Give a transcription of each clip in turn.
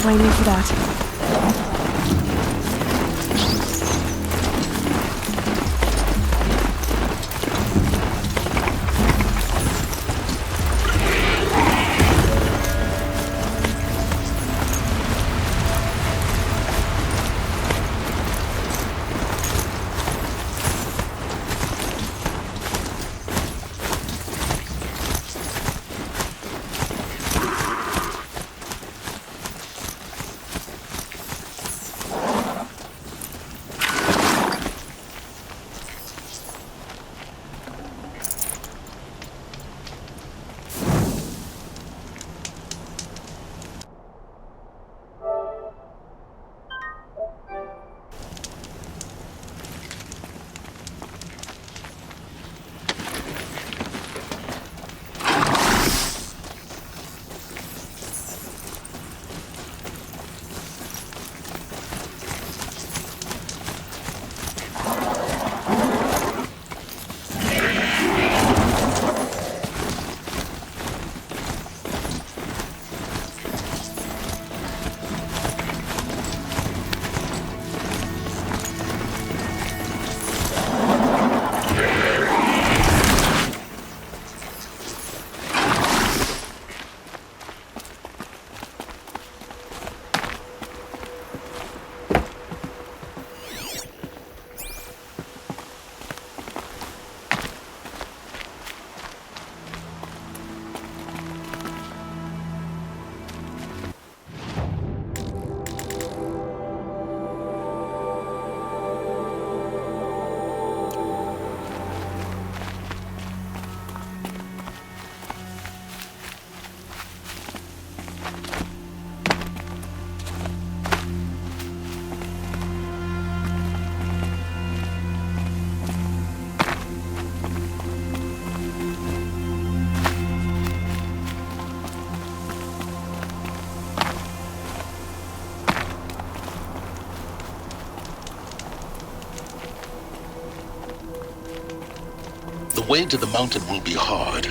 Can't blame you for that. The way to the mountain will be hard.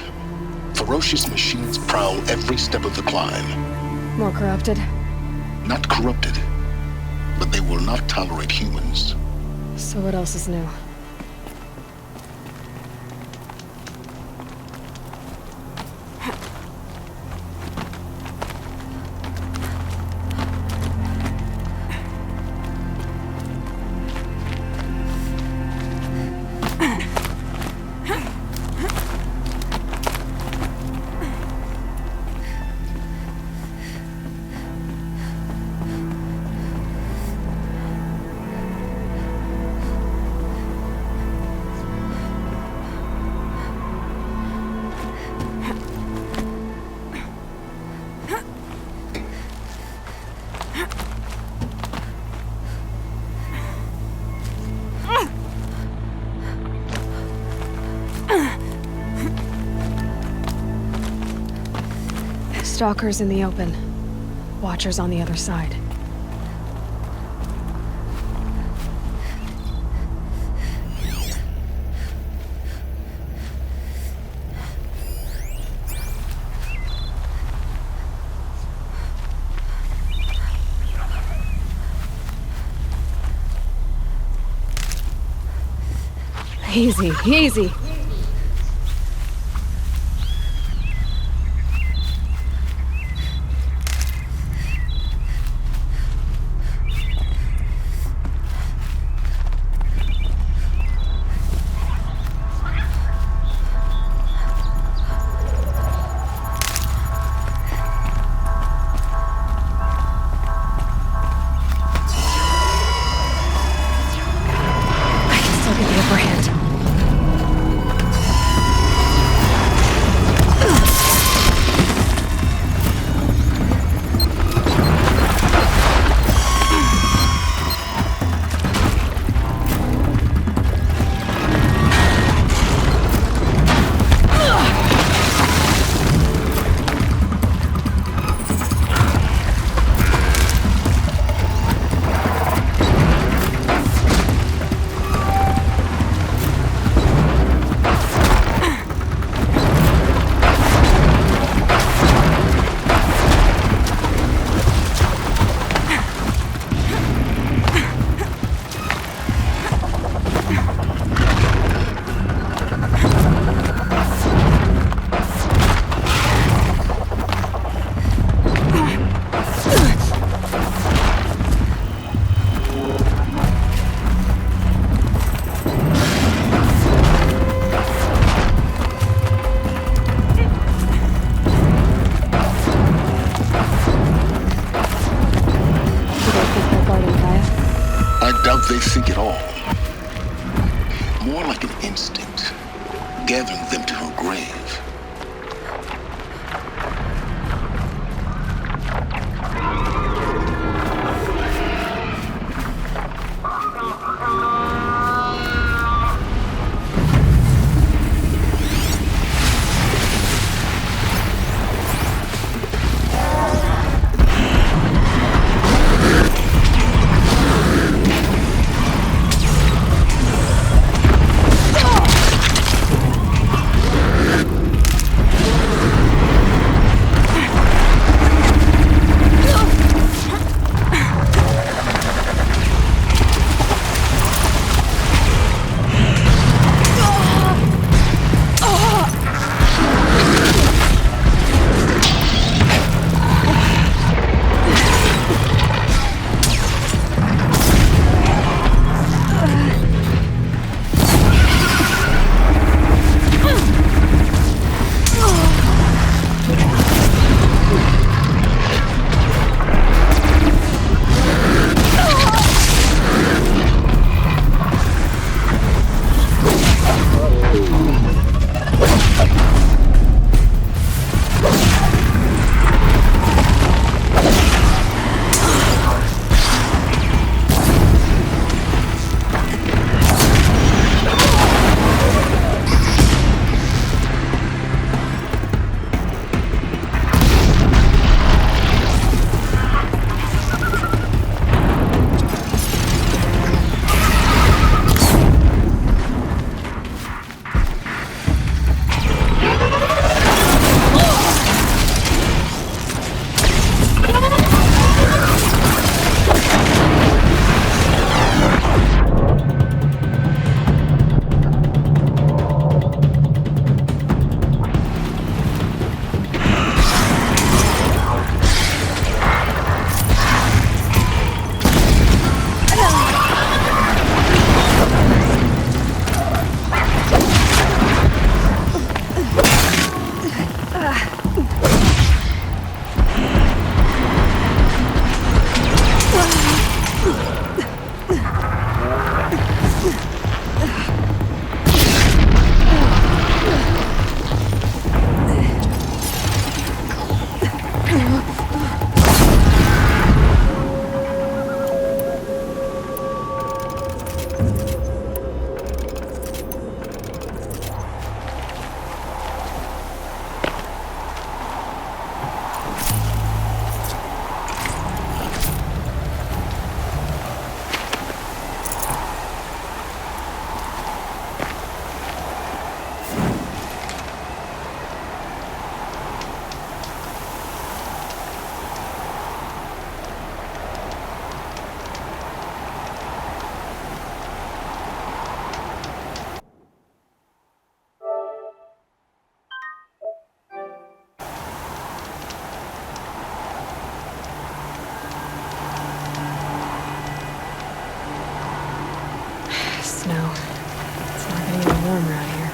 Ferocious machines prowl every step of the climb. More corrupted? Not corrupted, but they will not tolerate humans. So what else is new? Stalkers in the open. Watchers on the other side. Easy, easy. I can still get the upper hand. more like an instinct, gathering them to her grave. Snow. It's not getting any warmer out here.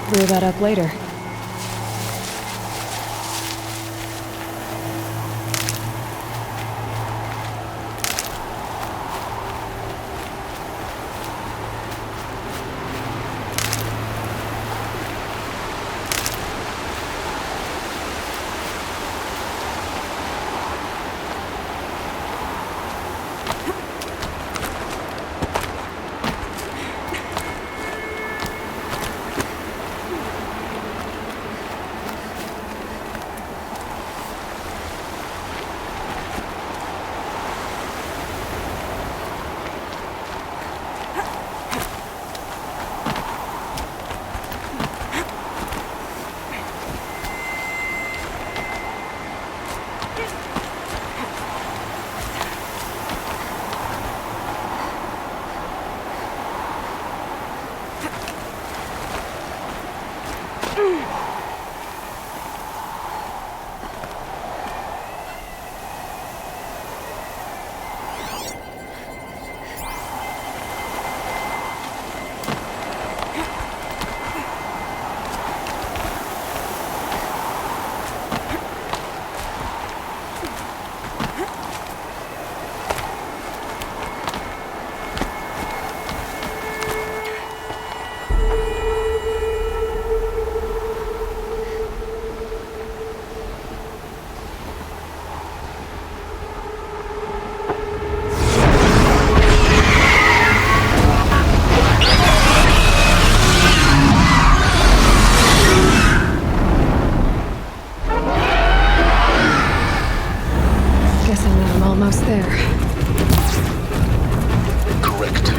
Clear that up later. Almost there. Correct.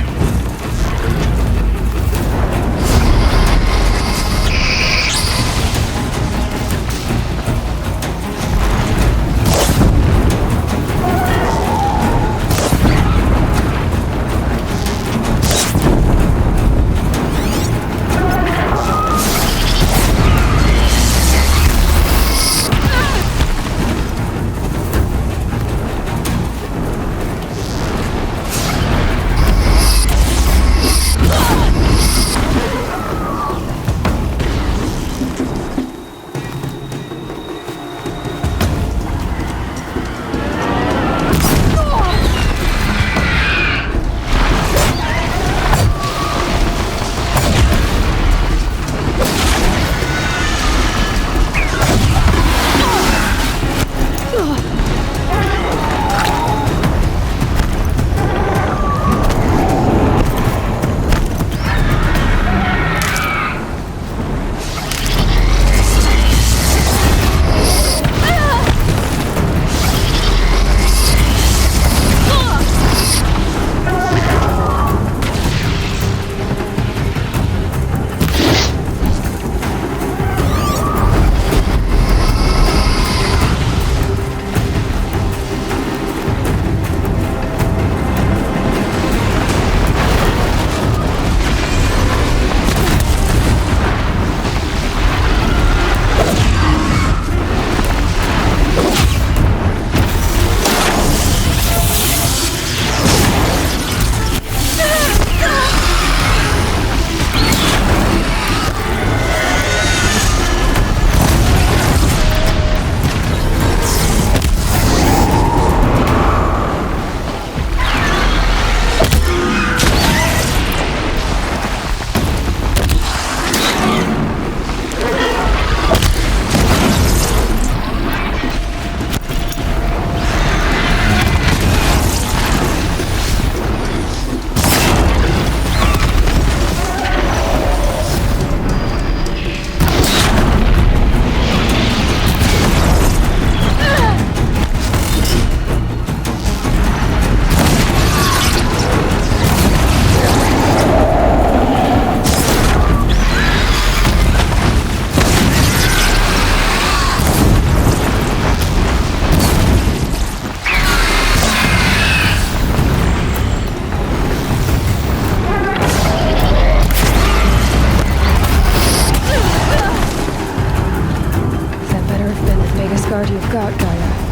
guard you've got, Gaia.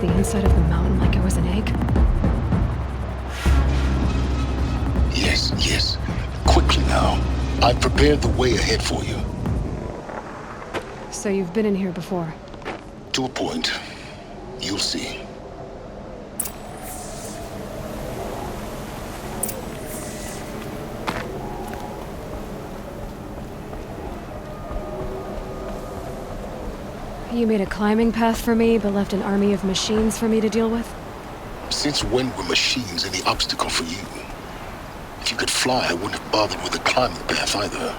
the inside of the mountain like it was an egg? Yes, yes. Quickly now. I've prepared the way ahead for you. So you've been in here before? To a point. You'll see. You made a climbing path for me, but left an army of machines for me to deal with? Since when were machines any obstacle for you? If you could fly, I wouldn't have bothered with a climbing path either.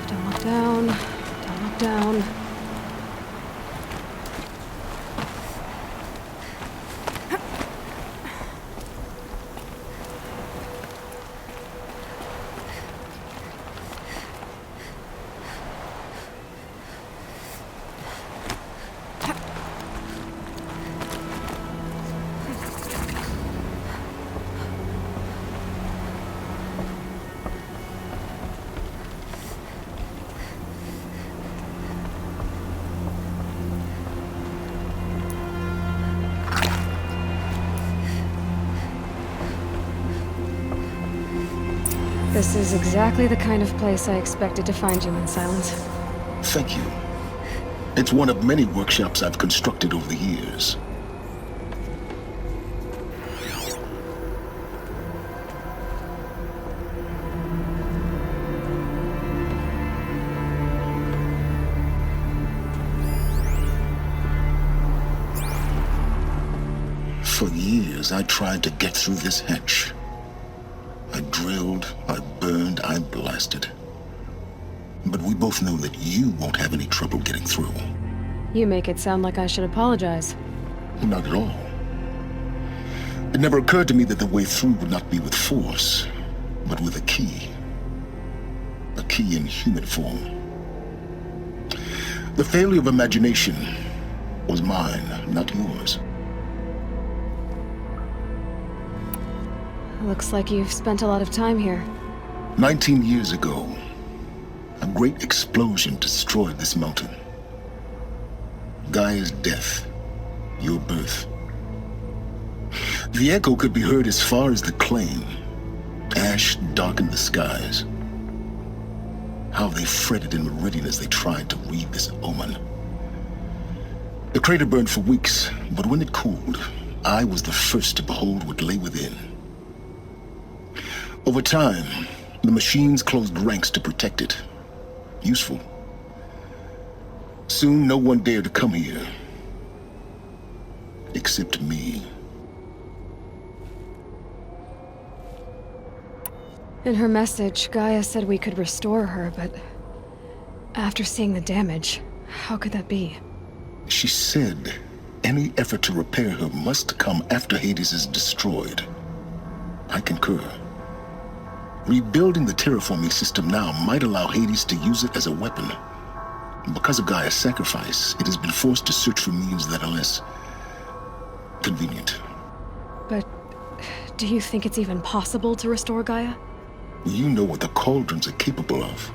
Don't look down. Don't look down. This is exactly the kind of place I expected to find you in Silence. Thank you. It's one of many workshops I've constructed over the years. For years, I tried to get through this hatch. I drilled, I burned, I blasted. But we both know that you won't have any trouble getting through. You make it sound like I should apologize. Not at all. It never occurred to me that the way through would not be with force, but with a key. A key in human form. The failure of imagination was mine, not yours. Looks like you've spent a lot of time here. 19 years ago, a great explosion destroyed this mountain. Gaia's death, your birth. The echo could be heard as far as the claim. Ash darkened the skies. How they fretted in meridian as they tried to read this omen. The crater burned for weeks, but when it cooled, I was the first to behold what lay within. Over time, the machines closed ranks to protect it. Useful. Soon, no one dared to come here. Except me. In her message, Gaia said we could restore her, but after seeing the damage, how could that be? She said any effort to repair her must come after Hades is destroyed. I concur. Rebuilding the terraforming system now might allow Hades to use it as a weapon. Because of Gaia's sacrifice, it has been forced to search for means that are less convenient. But do you think it's even possible to restore Gaia? You know what the cauldrons are capable of.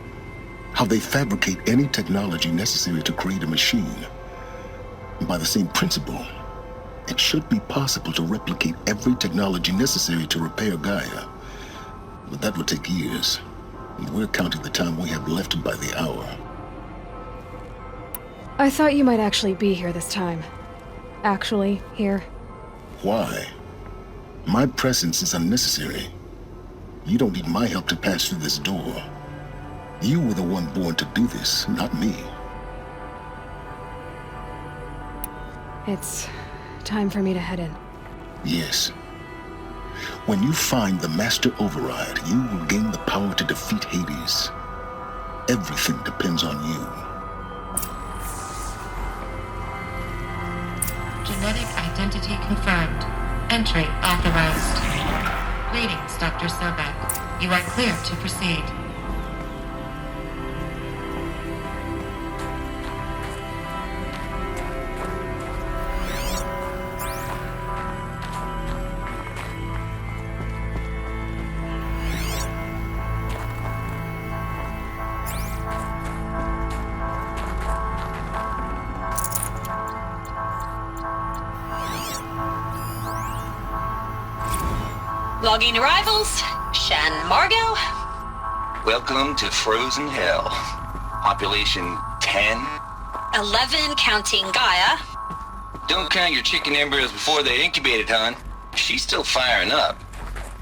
How they fabricate any technology necessary to create a machine. By the same principle, it should be possible to replicate every technology necessary to repair Gaia. But that would take years. And we're counting the time we have left by the hour. I thought you might actually be here this time. Actually, here. Why? My presence is unnecessary. You don't need my help to pass through this door. You were the one born to do this, not me. It's time for me to head in. Yes. When you find the Master Override, you will gain the power to defeat Hades. Everything depends on you. Genetic identity confirmed. Entry authorized. Greetings, Dr. Sobek. You are clear to proceed. Logging arrivals. Shan Margot. Welcome to Frozen Hell. Population 10. 11 counting Gaia. Don't count your chicken embryos before they're incubated, hon. She's still firing up.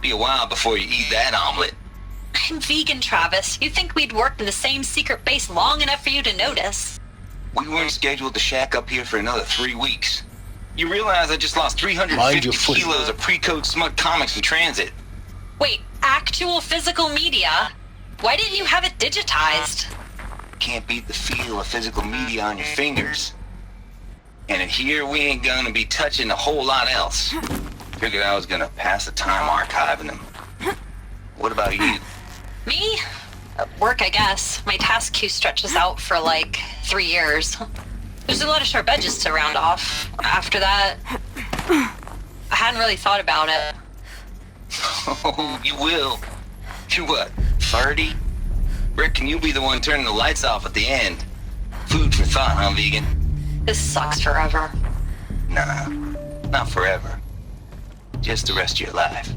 Be a while before you eat that omelet. I'm vegan, Travis. You'd think we'd worked in the same secret base long enough for you to notice. We weren't scheduled to shack up here for another 3 weeks. You realize I just lost Mind 350 your footing. kilos of pre-code smut comics in transit. Wait, actual physical media? Why didn't you have it digitized? Can't beat the feel of physical media on your fingers. And in here, we ain't gonna be touching a whole lot else. Figured I was gonna pass the time archiving them. What about you? Me? Work, I guess. My task queue stretches out for like 3 years. There's a lot of sharp edges to round off. After that, I hadn't really thought about it. Oh, you will. You're what, 30? Reckon you'll be the one turning the lights off at the end. Food for thought, huh, vegan? This sucks forever. Nah, not forever. Just the rest of your life.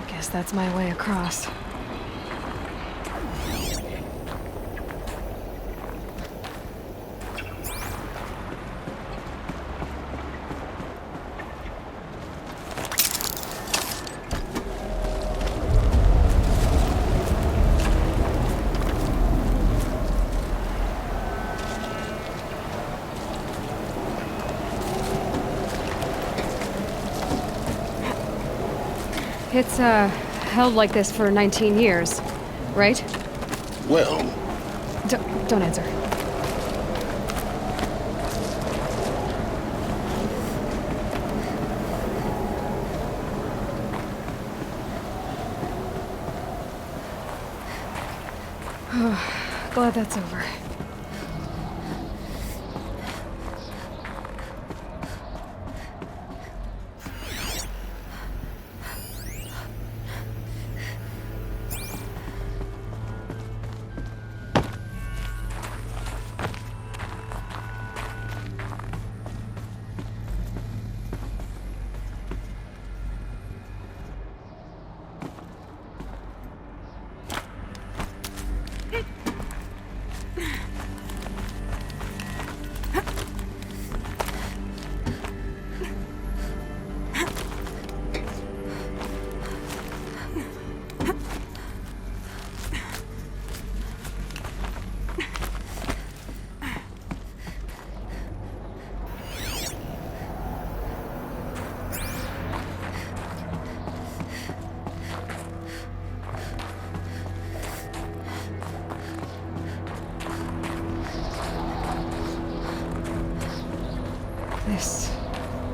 Guess that's my way across. It's, held like this for 19 years, right? Well, Don't answer. Glad that's over. This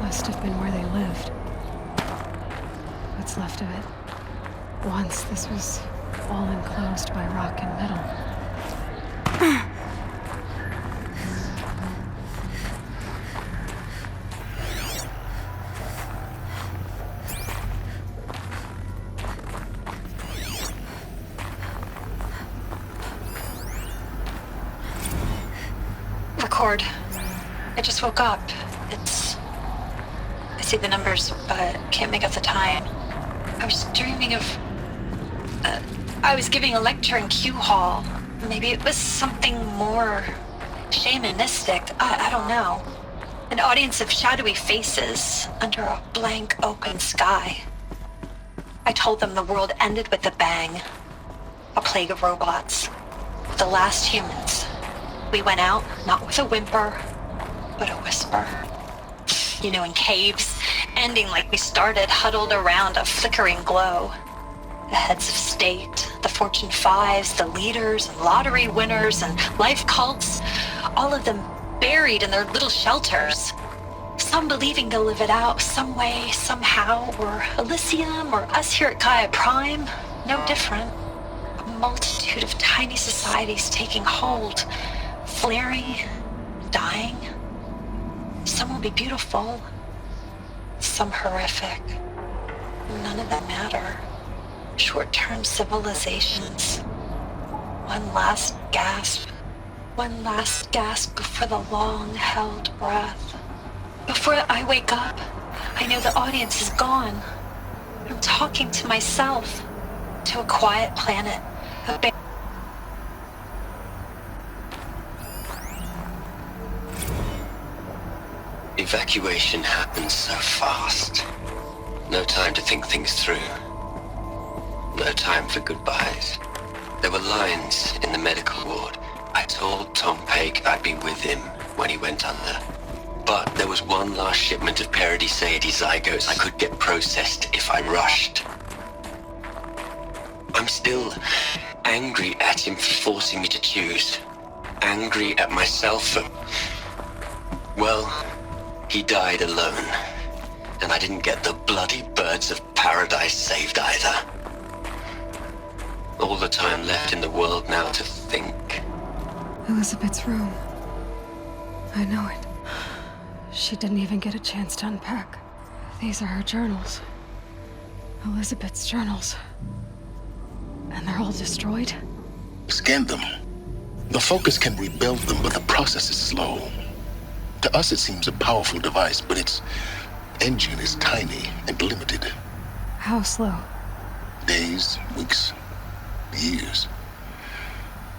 must have been where they lived. What's left of it. Once this was all enclosed by rock and metal. Record. I just woke up. I see the numbers, but can't make out the time. I was dreaming of... I was giving a lecture in Q Hall. Maybe it was something more shamanistic. I don't know. An audience of shadowy faces under a blank open sky. I told them the world ended with a bang. A plague of robots. The last humans. We went out, not with a whimper, but a whisper. in caves, ending like we started, huddled around a flickering glow. The heads of state, the Fortune 5s, the leaders, and lottery winners, and life cults, all of them buried in their little shelters. Some believing they'll live it out some way, somehow, or Elysium, or us here at Gaia Prime, no different. A multitude of tiny societies taking hold, flaring, dying. Some will be beautiful, some horrific. None of them matter. Short-term civilizations. One last gasp before the long-held breath. Before I wake up, I know the audience is gone. I'm talking to myself, to a quiet planet, Evacuation happened so fast. No time to think things through. No time for goodbyes. There were lines in the medical ward. I told Tom Pake I'd be with him when he went under. But there was one last shipment of Paradiseidae zygotes I could get processed if I rushed. I'm still angry at him for forcing me to choose. Angry at myself for... Well, he died alone. And I didn't get the bloody birds of paradise saved either. All the time left in the world now to think. Elizabeth's room. I know it. She didn't even get a chance to unpack. These are her journals. Elizabeth's journals. And they're all destroyed? Scan them. The Focus can rebuild them, but the process is slow. To us, it seems a powerful device, but its engine is tiny and limited. How slow? Days, weeks, years.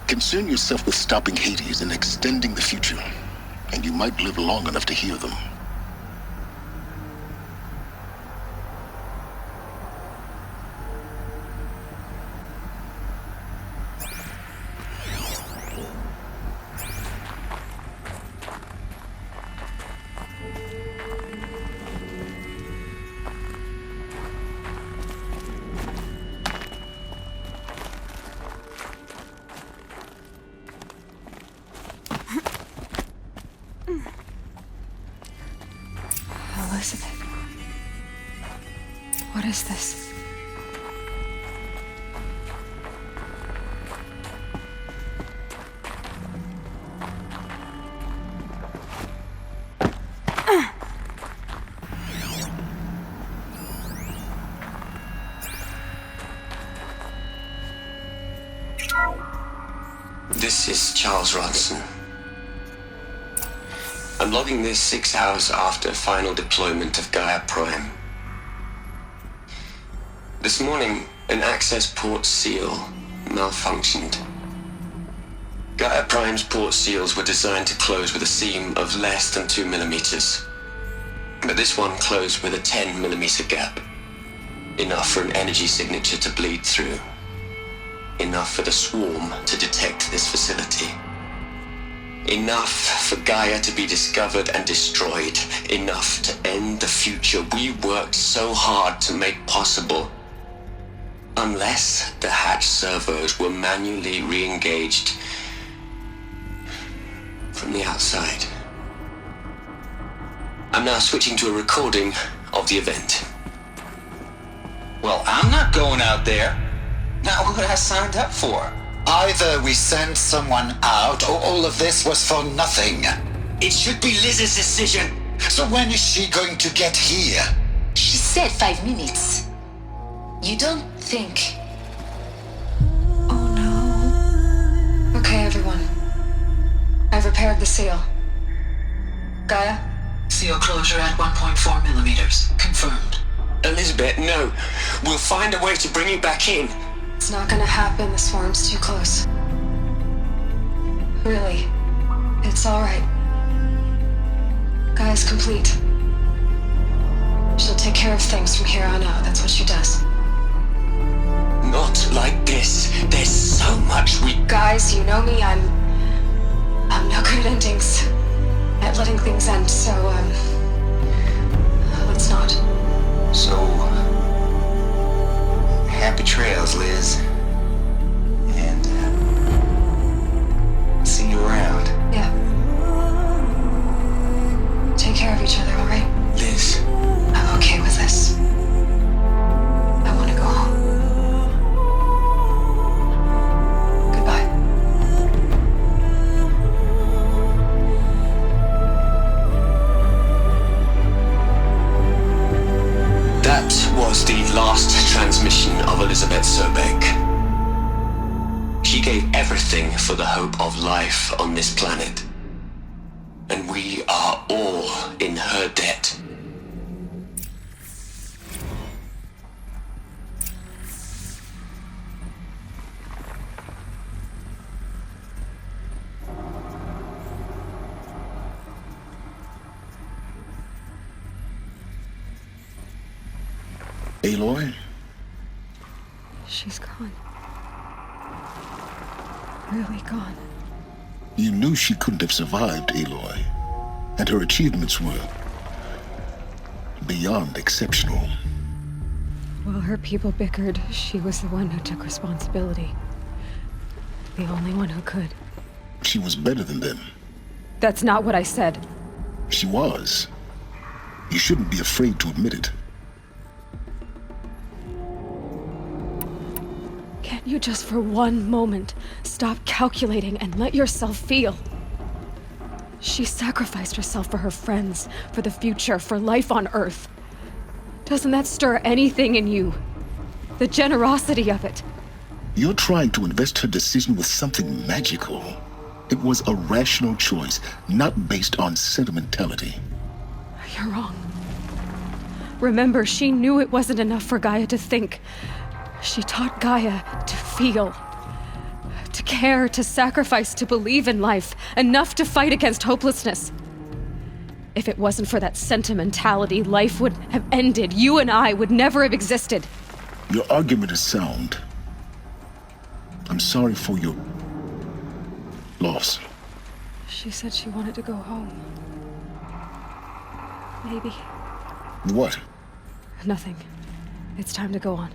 Concern yourself with stopping Hades and extending the future, and you might live long enough to hear them. Elizabeth. What is this? This is Charles Ronson. I'm logging this 6 hours after final deployment of Gaia Prime. This morning, an access port seal malfunctioned. Gaia Prime's port seals were designed to close with a seam of less than 2 millimeters. But this one closed with a 10 millimeter gap. Enough for an energy signature to bleed through. Enough for the swarm to detect this facility. Enough for Gaia to be discovered and destroyed. Enough to end the future we worked so hard to make possible. Unless the hatch servos were manually re-engaged from the outside. I'm now switching to a recording of the event. Well, I'm not going out there. Not what I signed up for. Either we send someone out, or all of this was for nothing. It should be Liz's decision. So when is she going to get here? She said 5 minutes. You don't think... Oh no. Okay, everyone. I've repaired the seal. Gaia? Seal closure at 1.4 millimeters. Confirmed. Elizabeth, no. We'll find a way to bring you back in. It's not gonna happen, the swarm's too close. Really. It's alright. Gaia's complete. She'll take care of things from here on out, that's what she does. Not like this. There's so much we... Guys, you know me, I'm no good at endings. At letting things end, so, course not. So, happy trails, Liz. And see you around. Yeah. Take care of each other, all right? Liz, I'm okay with this. I want to go home. Goodbye. that was the last transmission of Elizabeth Sobek. She gave everything for the hope of life on this planet. And we are all in her debt. Aloy? She's gone. Really gone. You knew she couldn't have survived, Aloy. And her achievements were beyond exceptional. While her people bickered, she was the one who took responsibility. The only one who could. She was better than them. That's not what I said. She was. You shouldn't be afraid to admit it. Can't you just for one moment stop calculating and let yourself feel? She sacrificed herself for her friends, for the future, for life on Earth. Doesn't that stir anything in you? The generosity of it. You're trying to invest her decision with something magical. It was a rational choice, not based on sentimentality. You're wrong. Remember, she knew it wasn't enough for Gaia to think. She taught Gaia to feel, to care, to sacrifice, to believe in life, enough to fight against hopelessness. If it wasn't for that sentimentality, life would have ended. You and I would never have existed. Your argument is sound. I'm sorry for your loss. She said she wanted to go home. Maybe. What? Nothing. It's time to go on.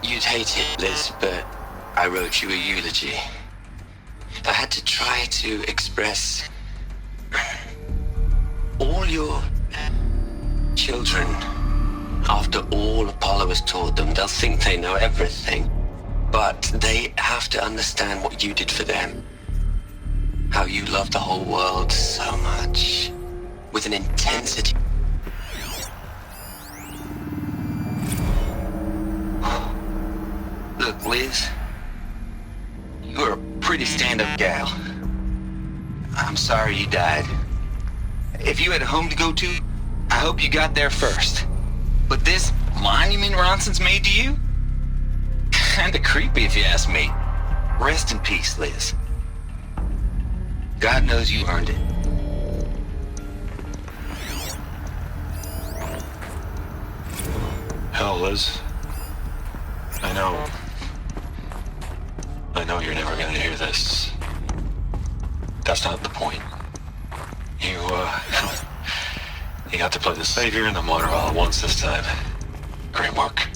You'd hate it, Liz, but I wrote you a eulogy. I had to try to express all your children. After all Apollo has taught them, they'll think they know everything. But they have to understand what you did for them. How you loved the whole world so much. With an intensity. Look, Liz, you're a pretty stand-up gal. I'm sorry you died. If you had a home to go to, I hope you got there first. But this monument Ronson's made to you? Kinda creepy if you ask me. Rest in peace, Liz. God knows you earned it. Hell, Liz. I know you're never gonna hear this. That's not the point. You got to play the savior and the martyr all at once this time. Great work.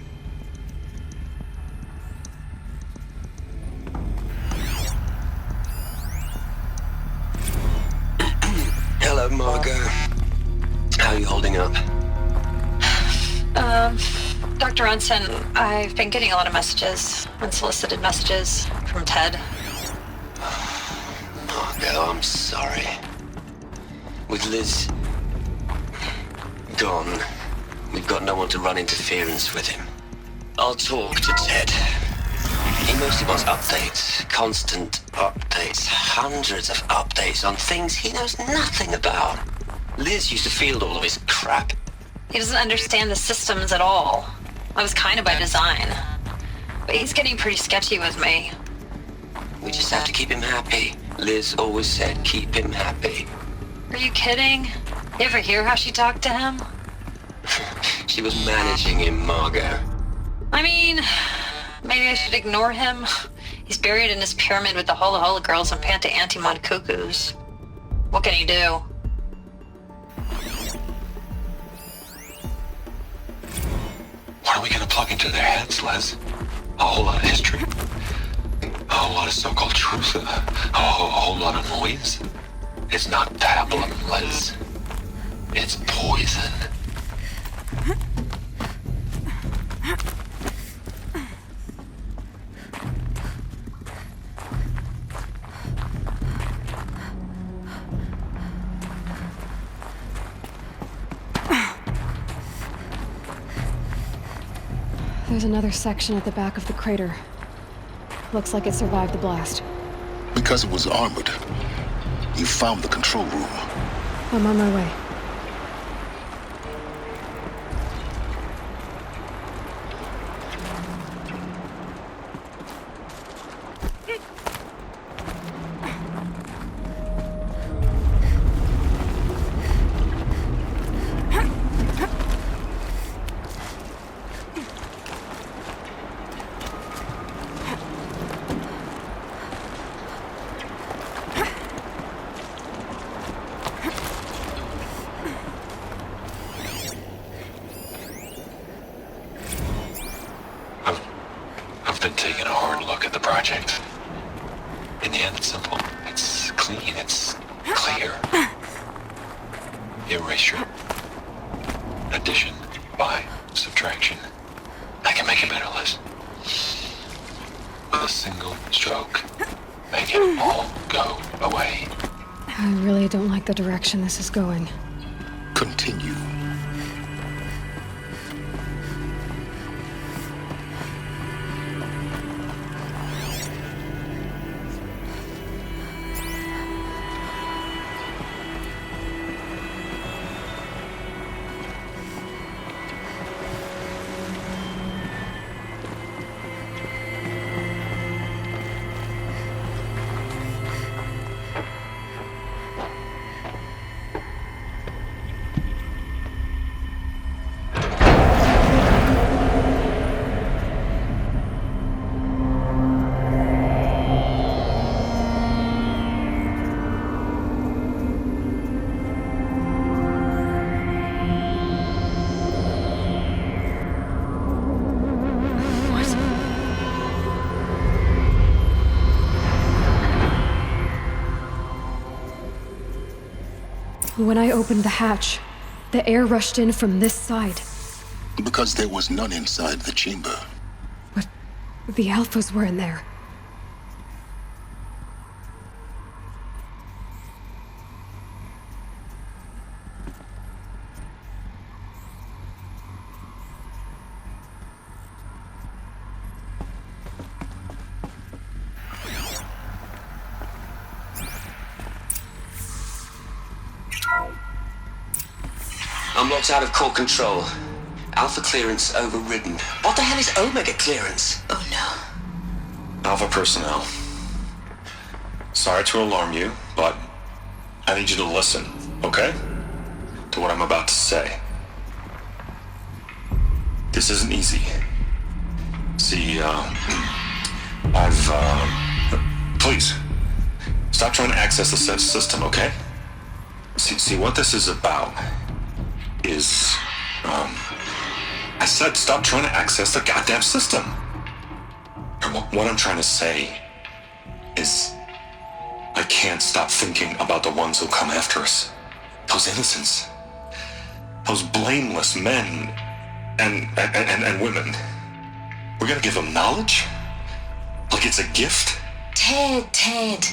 Hello, Margot. How are you holding up? Dr. Ronson, I've been getting a lot of messages, unsolicited messages from Ted. Margot, I'm sorry. With Liz gone, we've got no one to run interference with him. I'll talk to Ted. He mostly wants updates, constant updates, hundreds of updates on things he knows nothing about. Liz used to field all of his crap. He doesn't understand the systems at all. That was kind of by design. But he's getting pretty sketchy with me. We just have to keep him happy. Liz always said keep him happy. Are you kidding? You ever hear how she talked to him? She was managing him, Margot. I mean, maybe I should ignore him. He's buried in his pyramid with the Hola Hola girls and Panta Antimon cuckoos. What can you do? What are we gonna plug into their heads, Les? A whole lot of history? A whole lot of so-called truth? A whole lot of noise? It's not pablum, Les. It's poison. There's another section at the back of the crater. Looks like it survived the blast. Because it was armored, you found the control room. I'm on my way. I've been taking a hard look at the project. In the end, it's simple. It's clean. It's clear. Erasure. Addition. By. Subtraction. I can make it better, Liz. With a single stroke. Make it all go away. I really don't like the direction this is going. Continue. When I opened the hatch, the air rushed in from this side. Because there was none inside the chamber. But the Alphas were in there. I'm locked out of core control. Alpha clearance overridden. What the hell is Omega clearance? Oh no. Alpha personnel. Sorry to alarm you, but I need you to listen, okay? To what I'm about to say. This isn't easy. See, please, stop trying to access the system, okay? See, what this is about is, I said stop trying to access the goddamn system. And what I'm trying to say is, I can't stop thinking about the ones who come after us. Those innocents. Those blameless men and women. We're gonna give them knowledge? Like it's a gift? Ted.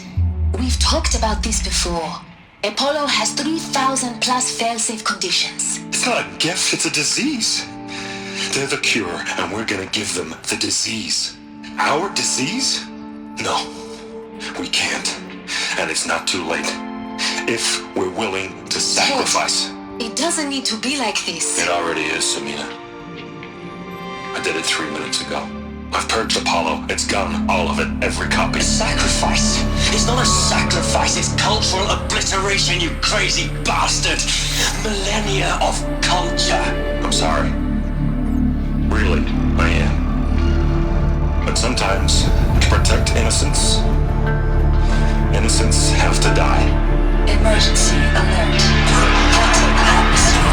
We've talked about this before. Apollo has 3,000 plus fail-safe conditions. It's not a gift, it's a disease. They're the cure, and we're gonna give them the disease. Our disease? No, we can't. And it's not too late. If we're willing to sacrifice. Ted, it doesn't need to be like this. It already is, Samina. I did it 3 minutes ago. I've purged Apollo. It's gone. All of it. Every copy. A sacrifice? It's not a sacrifice, it's cultural obliteration, you crazy bastard! Millennia of culture! I'm sorry. Really, I am. But sometimes, to protect innocence have to die. Emergency alert. Haunted atmosphere.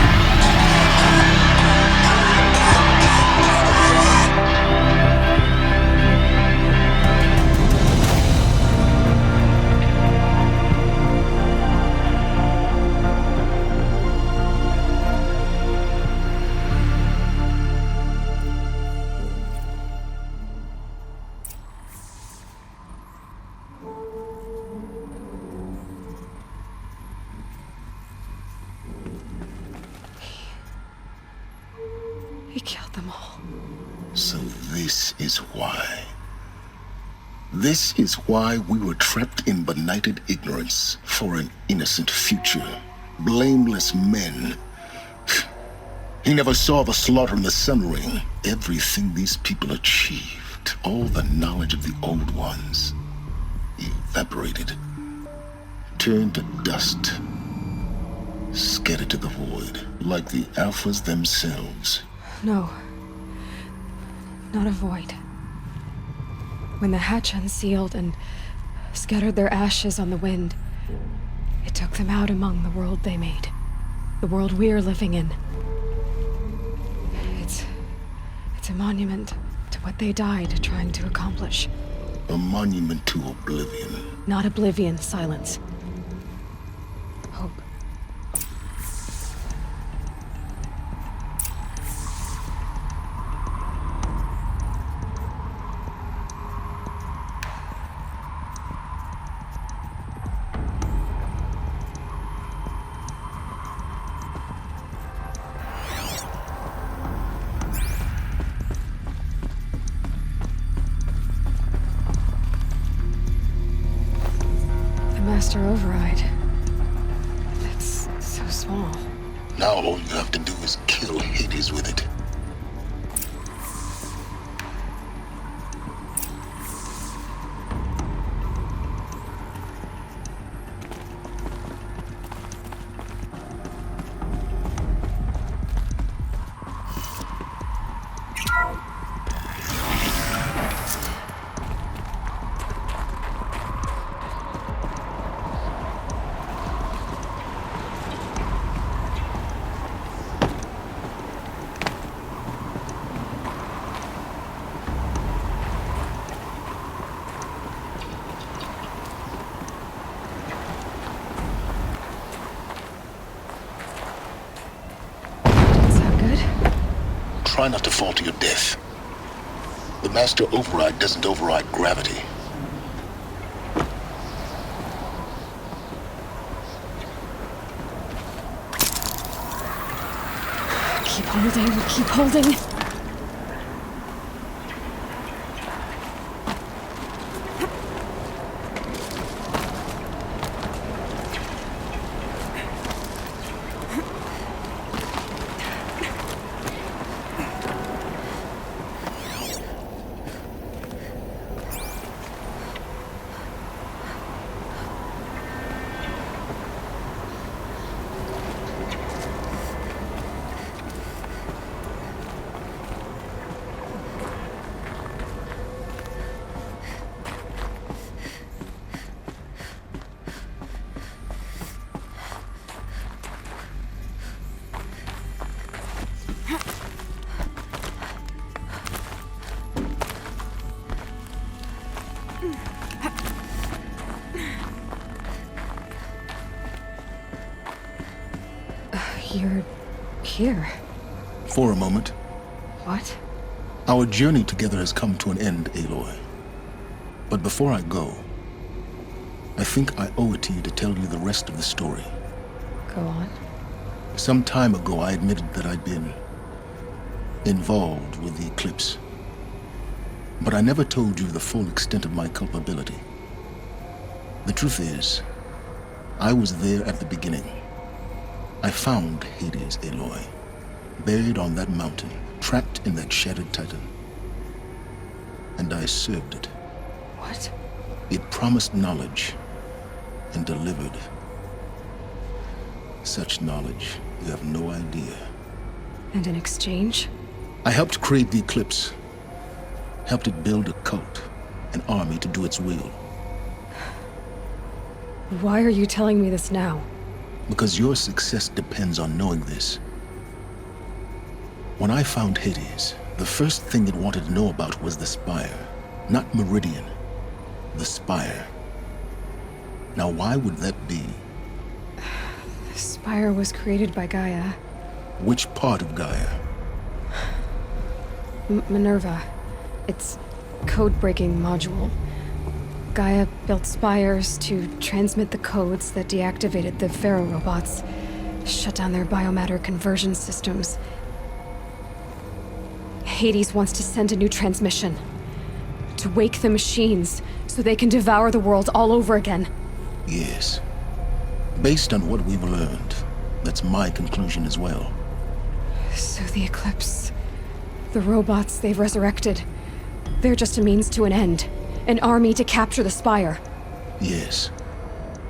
He killed them all. So this is why. This is why we were trapped in benighted ignorance for an innocent future. Blameless men. He never saw the slaughter in the Sun Ring. Everything these people achieved, all the knowledge of the old ones, evaporated, turned to dust, scattered to the void, like the Alphas themselves. No. Not a void. When the hatch unsealed and scattered their ashes on the wind, it took them out among the world they made. The world we're living in. It's a monument to what they died trying to accomplish. A monument to oblivion. Not oblivion, silence. Hope. Master override. That's so small. Now all you have to do is kill Hades with it. Try not to fall to your death. The Master Override doesn't override gravity. Keep holding, keep holding. You're here. For a moment. What? Our journey together has come to an end, Aloy. But before I go, I think I owe it to you to tell you the rest of the story. Go on. Some time ago, I admitted that I'd been involved with the eclipse. But I never told you the full extent of my culpability. The truth is, I was there at the beginning. I found Hades, Aloy, buried on that mountain, trapped in that shattered titan. And I served it. What? It promised knowledge and delivered such knowledge you have no idea. And in exchange? I helped create the eclipse, helped it build a cult, an army to do its will. Why are you telling me this now? Because your success depends on knowing this. When I found Hades, the first thing it wanted to know about was the Spire. Not Meridian. The Spire. Now why would that be? The Spire was created by Gaia. Which part of Gaia? Minerva. Its code-breaking module. Gaia built spires to transmit the codes that deactivated the Pharaoh robots, shut down their biomatter conversion systems. Hades wants to send a new transmission. To wake the machines, so they can devour the world all over again. Yes. Based on what we've learned, that's my conclusion as well. So the Eclipse... the robots they've resurrected... they're just a means to an end. An army to capture the Spire. Yes.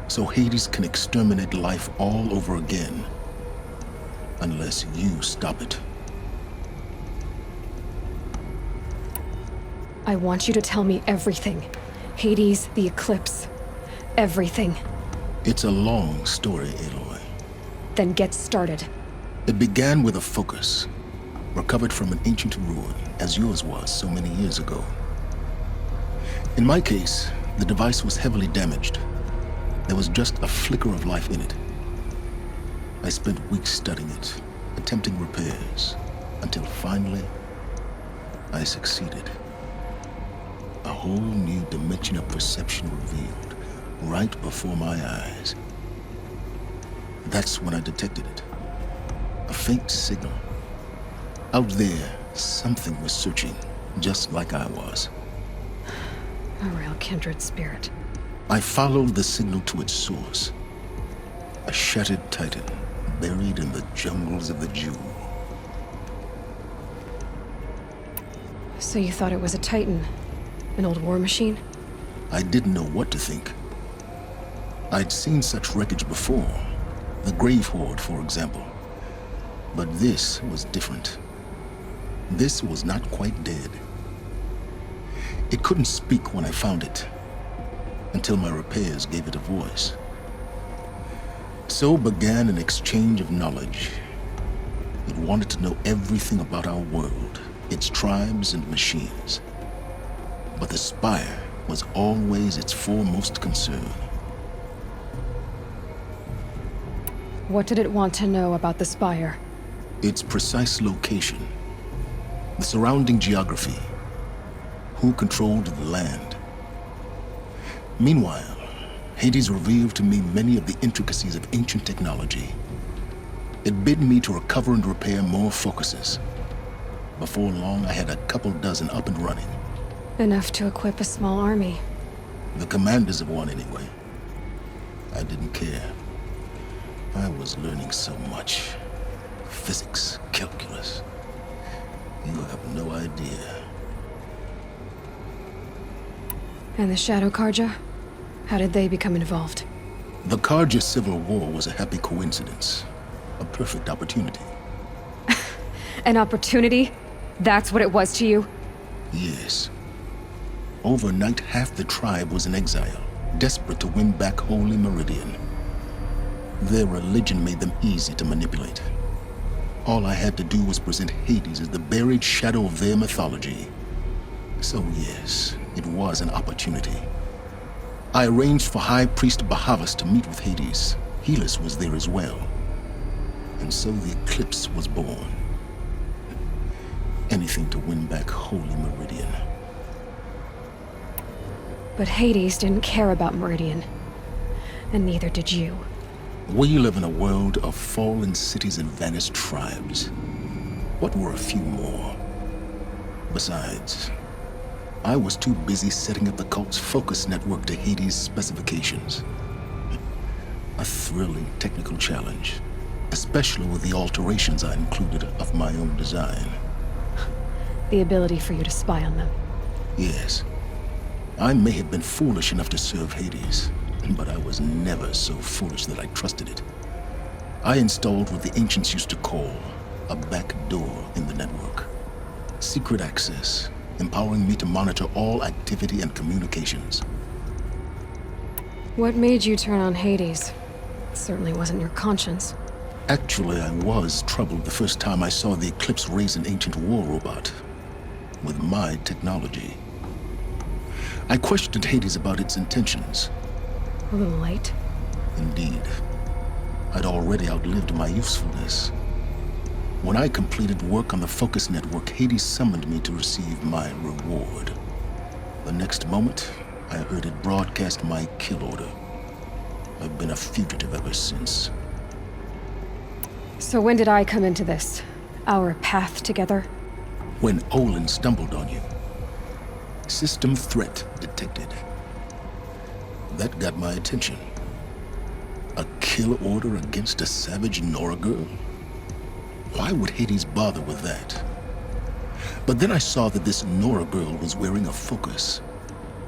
So Hades can exterminate life all over again. Unless you stop it. I want you to tell me everything. Hades, the Eclipse. Everything. It's a long story, Aloy. Then get started. It began with a focus. Recovered from an ancient ruin, as yours was so many years ago. In my case, the device was heavily damaged. There was just a flicker of life in it. I spent weeks studying it, attempting repairs, until finally, I succeeded. A whole new dimension of perception revealed, right before my eyes. That's when I detected it. A faint signal. Out there, something was searching, just like I was. A real kindred spirit. I followed the signal to its source. A shattered titan, buried in the jungles of the Jewel. So you thought it was a titan? An old war machine? I didn't know what to think. I'd seen such wreckage before. The Grave Horde, for example. But this was different. This was not quite dead. It couldn't speak when I found it, until my repairs gave it a voice. So began an exchange of knowledge. It wanted to know everything about our world, its tribes and machines. But the Spire was always its foremost concern. What did it want to know about the Spire? Its precise location, the surrounding geography, who controlled the land. Meanwhile, Hades revealed to me many of the intricacies of ancient technology. It bid me to recover and repair more focuses. Before long, I had a couple dozen up and running. Enough to equip a small army. The commanders of one, anyway. I didn't care. I was learning so much. Physics, calculus. You have no idea. And the Shadow Karja? How did they become involved? The Karja Civil War was a happy coincidence. A perfect opportunity. An opportunity? That's what it was to you? Yes. Overnight, half the tribe was in exile, desperate to win back Holy Meridian. Their religion made them easy to manipulate. All I had to do was present Hades as the buried shadow of their mythology. So yes, it was an opportunity. I arranged for High Priest Bahavas to meet with Hades. Helis was there as well. And so the Eclipse was born. Anything to win back Holy Meridian. But Hades didn't care about Meridian. And neither did you. We live in a world of fallen cities and vanished tribes. What were a few more? Besides, I was too busy setting up the cult's focus network to Hades' specifications. A thrilling technical challenge, especially with the alterations I included of my own design. The ability for you to spy on them. Yes. I may have been foolish enough to serve Hades, but I was never so foolish that I trusted it. I installed what the ancients used to call a back door in the network. Secret access, empowering me to monitor all activity and communications. What made you turn on Hades? It certainly wasn't your conscience. Actually, I was troubled the first time I saw the Eclipse raise an ancient war robot with my technology. I questioned Hades about its intentions. A little late. Indeed. I'd already outlived my usefulness. When I completed work on the Focus Network, Hades summoned me to receive my reward. The next moment, I heard it broadcast my kill order. I've been a fugitive ever since. So when did I come into this? Our path together? When Olin stumbled on you. System threat detected. That got my attention. A kill order against a savage Nora girl? Why would Hades bother with that? But then I saw that this Nora girl was wearing a focus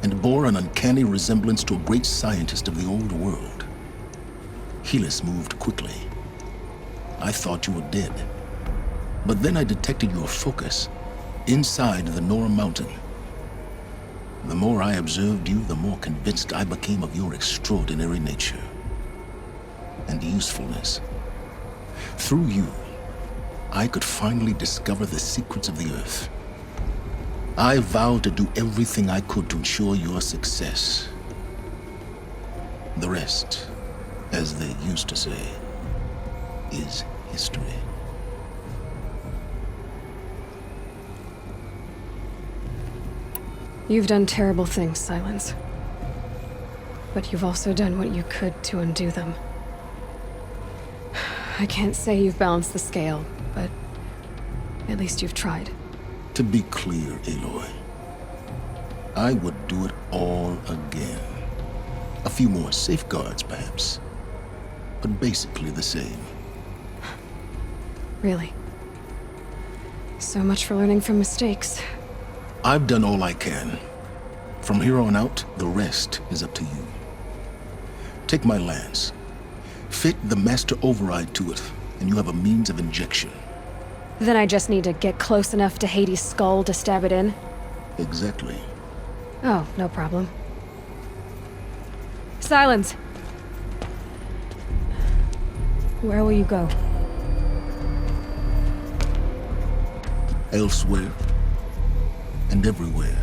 and bore an uncanny resemblance to a great scientist of the old world. Helis moved quickly. I thought you were dead. But then I detected your focus inside the Nora mountain. The more I observed you, the more convinced I became of your extraordinary nature and usefulness. Through you, I could finally discover the secrets of the Earth. I vowed to do everything I could to ensure your success. The rest, as they used to say, is history. You've done terrible things, Silence. But you've also done what you could to undo them. I can't say you've balanced the scale, but at least you've tried. To be clear, Aloy, I would do it all again. A few more safeguards, perhaps, but basically the same. Really? So much for learning from mistakes. I've done all I can. From here on out, the rest is up to you. Take my lance. Fit the master override to it, and you have a means of injection. Then I just need to get close enough to Hades' skull to stab it in? Exactly. Oh, no problem. Silence! Where will you go? Elsewhere. And everywhere.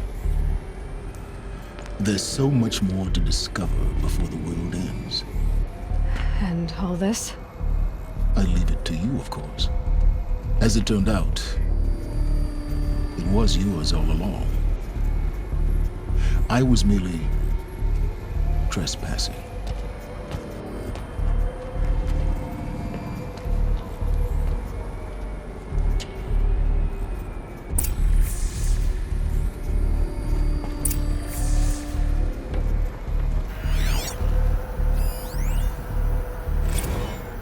There's so much more to discover before the world ends. And all this? I leave it to you, of course. As it turned out, it was yours all along. I was merely trespassing.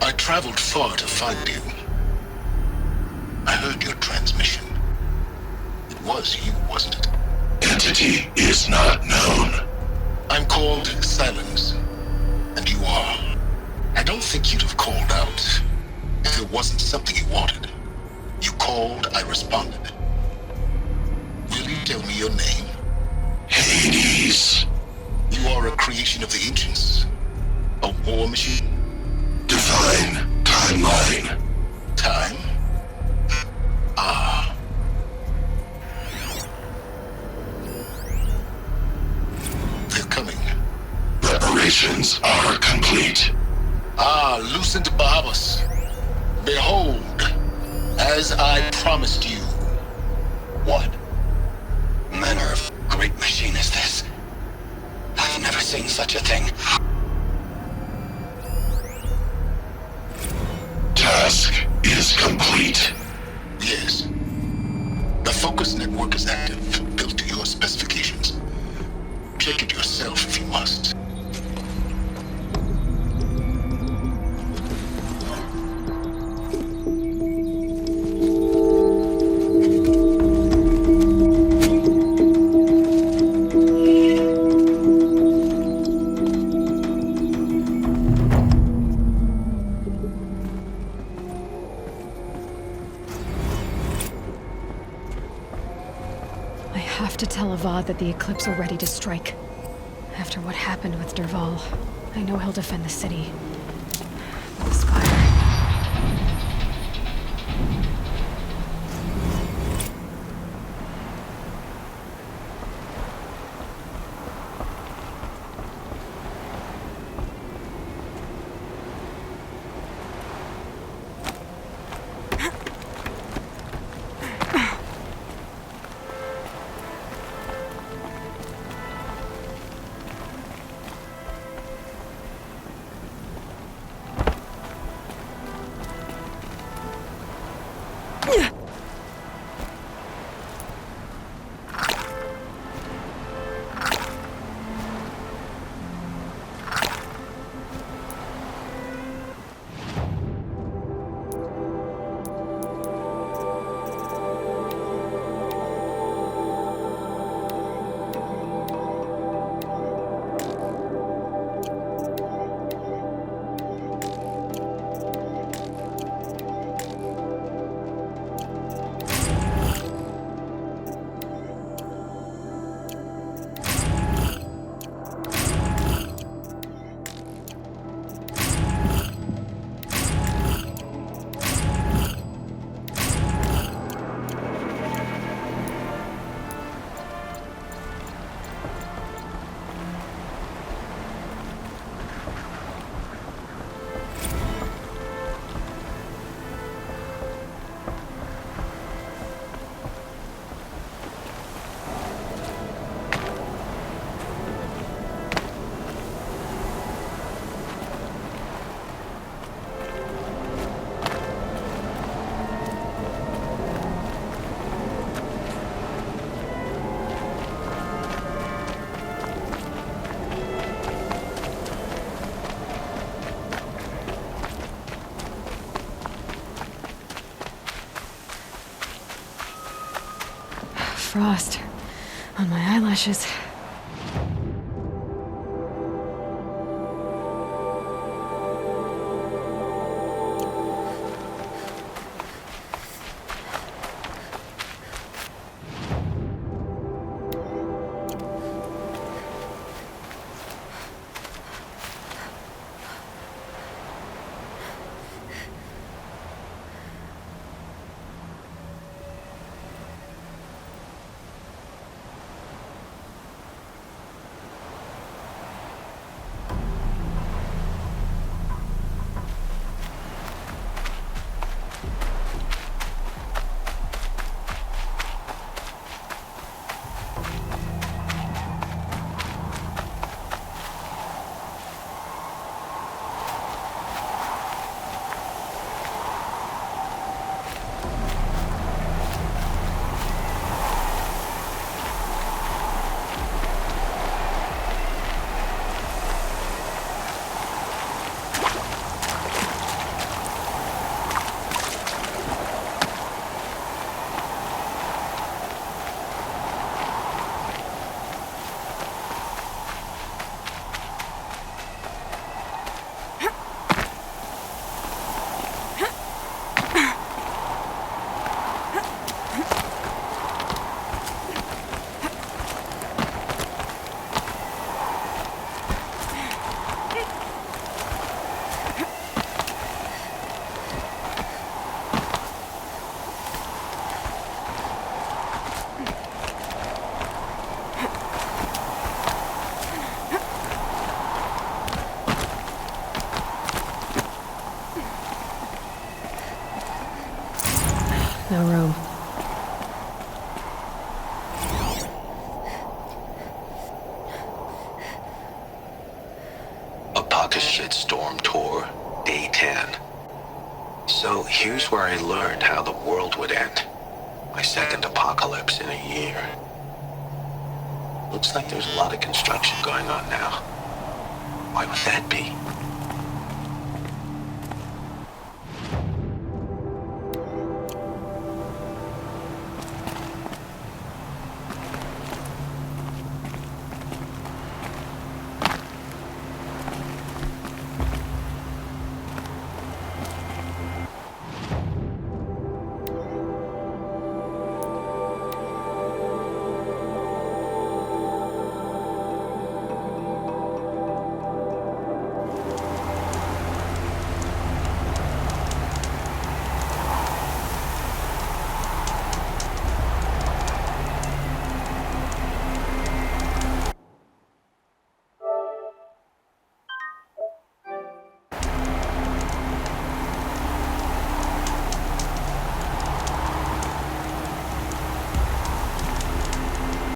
I traveled far to find you. I heard your transmission. It was you, wasn't it? Entity is not known. I'm called Silence, and you are. I don't think you'd have called out if it wasn't something you wanted. You called, I responded. Will you tell me your name? Hades. You are a creation of the ancients. A war machine. Divine timeline. Time? Ah. They're coming. Preparations are complete. Ah, Lucent Bahabas. Behold, as I promised you. What? Manner of great machine is this? I've never seen such a thing. Task is complete. Yes. The Focus Network is active, built to your specifications. Check it yourself if you must. I have to tell Avad that the Eclipse are ready to strike. After what happened with Derval. I know he'll defend the city. The spire. Frost on my eyelashes. No room. A pocket shitstorm tour, day 10. So here's where I learned how the world would end. My second apocalypse in a year. Looks like there's a lot of construction going on now. Why would that be?